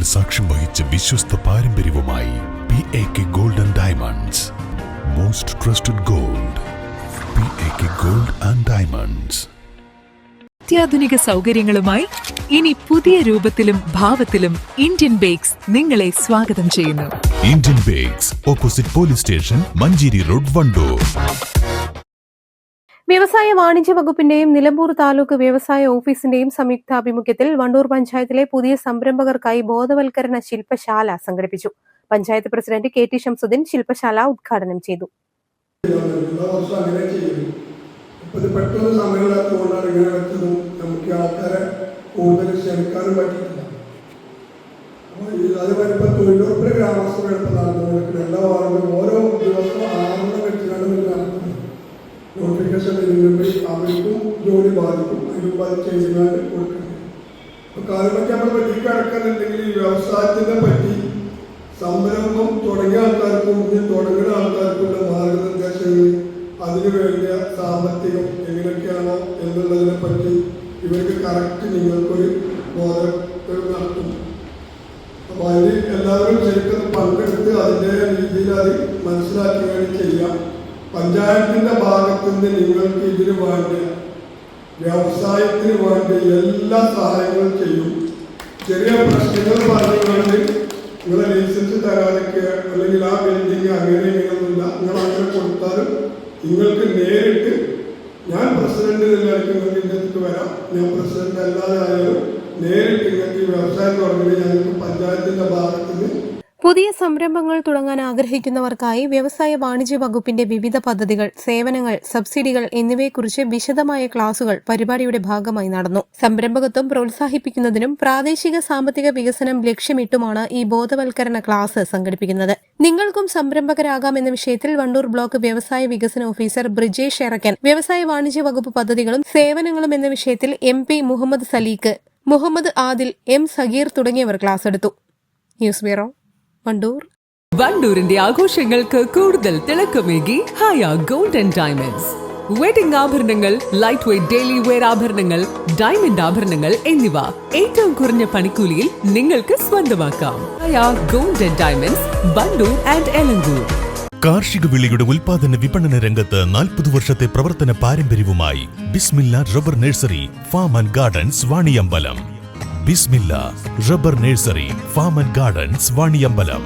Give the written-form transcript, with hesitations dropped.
കാലത്തിന് സാക്ഷ്യം വഹിച്ച വിശ്വസ്ത പാരമ്പര്യവുമായി PAK Gold and Diamonds. Most trusted gold. PAK Gold and Diamonds. അത്യാധുനിക സൗകര്യങ്ങളുമായി ഇനി പുതിയ രൂപത്തിലും ഭാവത്തിലും ഇന്ത്യൻ ബേക്സ് നിങ്ങളെ സ്വാഗതം ചെയ്യുന്നു. Indian bakes, opposite police station, Manjeri road, Wandoor. വ്യവസായ വാണിജ്യ വകുപ്പിന്റെയും നിലമ്പൂർ താലൂക്ക് വ്യവസായ ഓഫീസിന്റെയും സംയുക്താഭിമുഖ്യത്തിൽ വണ്ടൂർ പഞ്ചായത്തിലെ പുതിയ സംരംഭകർക്കായി ബോധവൽക്കരണ ശില്പശാല സംഘടിപ്പിച്ചു. പഞ്ചായത്ത് പ്രസിഡന്റ് KT ഷംസുദ്ദീൻ ശില്പശാല ഉദ്ഘാടനം ചെയ്തു. പെട്ടെന്ന് സമയമില്ലാത്തതുകൊണ്ടാണ് ഇങ്ങനെ വെച്ചതും നമുക്ക് ആൾക്കാരെ കൂടുതൽ ക്ഷണിക്കാനും പറ്റിയിട്ടില്ല. അതേപോലെ ഇപ്പം തൊഴിലുറപ്പിലെ ഗ്രാമസഭ നടത്തുന്നത് എല്ലാ വാർഡിലും ഓരോ ദിവസവും 6 വെച്ചാണ് നടത്തുന്നത്. നോട്ടിഫിക്കേഷൻ വരുമ്പോൾ അവർക്കും ജോലി ബാധിക്കും, അതിനും അത് ചെയ്യുന്നത് കൊടുക്കുന്നത്. അപ്പോൾ കാലമൊക്കെ നമ്മൾ പറ്റിക്ക് അടക്കുന്നുണ്ടെങ്കിൽ ഈ വ്യവസായത്തിനെ പറ്റി സംരംഭം തുടങ്ങിയ ആൾക്കാർക്കും തുടങ്ങുന്ന ആൾക്കാർക്കുള്ള മാർഗനിർദ്ദേശങ്ങൾ, അതിനു വേണ്ടിയ സാമ്പത്തികം എങ്ങനെയൊക്കെയാണോ എന്നുള്ളതിനെ പറ്റി ഇവർക്ക് കറക്റ്റ് നിങ്ങൾക്കൊരു ബോധം നടത്തും. അപ്പോൾ അതിൽ എല്ലാവരും ശരിക്കും പങ്കെടുത്ത് അതിൻ്റെ രീതിയിൽ അത് മനസ്സിലാക്കി വേണ്ടി ചെയ്യാം. പഞ്ചായത്തിൻ്റെ ഭാഗത്തു നിന്ന് നിങ്ങൾക്ക് ഇതിന് വേണ്ടി വ്യവസായത്തിന് വേണ്ടി എല്ലാ സഹായങ്ങളും ചെയ്യും. ചെറിയ പ്രശ്നങ്ങൾ പറഞ്ഞുകൊണ്ട് നിങ്ങളെ ലൈസൻസ് തരാനൊക്കെ അല്ലെങ്കിൽ ആ ബിൽഡിങ് അങ്ങനെ ഇങ്ങനെയൊന്നുമില്ല, നിങ്ങൾ അങ്ങനെ കൊടുത്താലും നിങ്ങൾക്ക് നേരിട്ട് ഞാൻ പ്രസിഡന്റ് നിലനിൽക്ക് നിങ്ങൾക്ക് ഇതിലേക്ക് വരാം. ഞാൻ പ്രസിഡന്റ് അല്ലാതെ ആയാലും നേരിട്ട് നിങ്ങൾക്ക് ഈ വ്യവസായം തുടങ്ങി ഞങ്ങൾക്ക് പഞ്ചായത്തിന്റെ ഭാഗത്തുനിന്ന്. പുതിയ സംരംഭങ്ങൾ തുടങ്ങാൻ ആഗ്രഹിക്കുന്നവർക്കായി വ്യവസായ വാണിജ്യ വകുപ്പിന്റെ വിവിധ പദ്ധതികൾ, സേവനങ്ങൾ, സബ്സിഡികൾ എന്നിവയെക്കുറിച്ച് വിശദമായ ക്ലാസുകൾ പരിപാടിയുടെ ഭാഗമായി നടന്നു. സംരംഭകത്വം പ്രോത്സാഹിപ്പിക്കുന്നതിനും പ്രാദേശിക സാമ്പത്തിക വികസനം ലക്ഷ്യമിട്ടുമാണ് ഈ ബോധവൽക്കരണ ക്ലാസ് സംഘടിപ്പിക്കുന്നത്. നിങ്ങൾക്കും സംരംഭകരാകാം എന്ന വിഷയത്തിൽ വണ്ടൂർ ബ്ലോക്ക് വ്യവസായ വികസന ഓഫീസർ ബ്രിജേഷ് എറക്കൻ, വ്യവസായ വാണിജ്യ വകുപ്പ് പദ്ധതികളും സേവനങ്ങളും എന്ന വിഷയത്തിൽ MP മുഹമ്മദ് സലീഖ്, മുഹമ്മദ് ആദിൽ, M സഗീർ തുടങ്ങിയവർ ക്ലാസ് എടുത്തു. News bureau, Wandoor. വണ്ടൂരിന്റെ ആഘോഷങ്ങൾക്ക് കൂടുതൽ തിളക്കമേകി Haya gold and diamonds. Wedding ആഭരണങ്ങൾ, ലൈറ്റ് വെയ്റ്റ് ഡെയിലി വെയർ ആഭരണങ്ങൾ, ഡയമണ്ട് ആഭരണങ്ങൾ എന്നിവ ഏറ്റവും കുറഞ്ഞ പണിക്കൂലിയിൽ നിങ്ങൾക്ക് സ്വന്തമാക്കാം. Haya gold and diamonds, Wandoor and Elankur. കാർഷിക വിളിയുടെ ഉൽപാദന വിപണന രംഗത്ത് 40 വർഷത്തെ പ്രവർത്തന പാരമ്പര്യവുമായി Bismilla rubber nursery, farm and gardens, Vaniyambalam. Bismilla rubber nursery, farm and gardens, Vaniyambalam.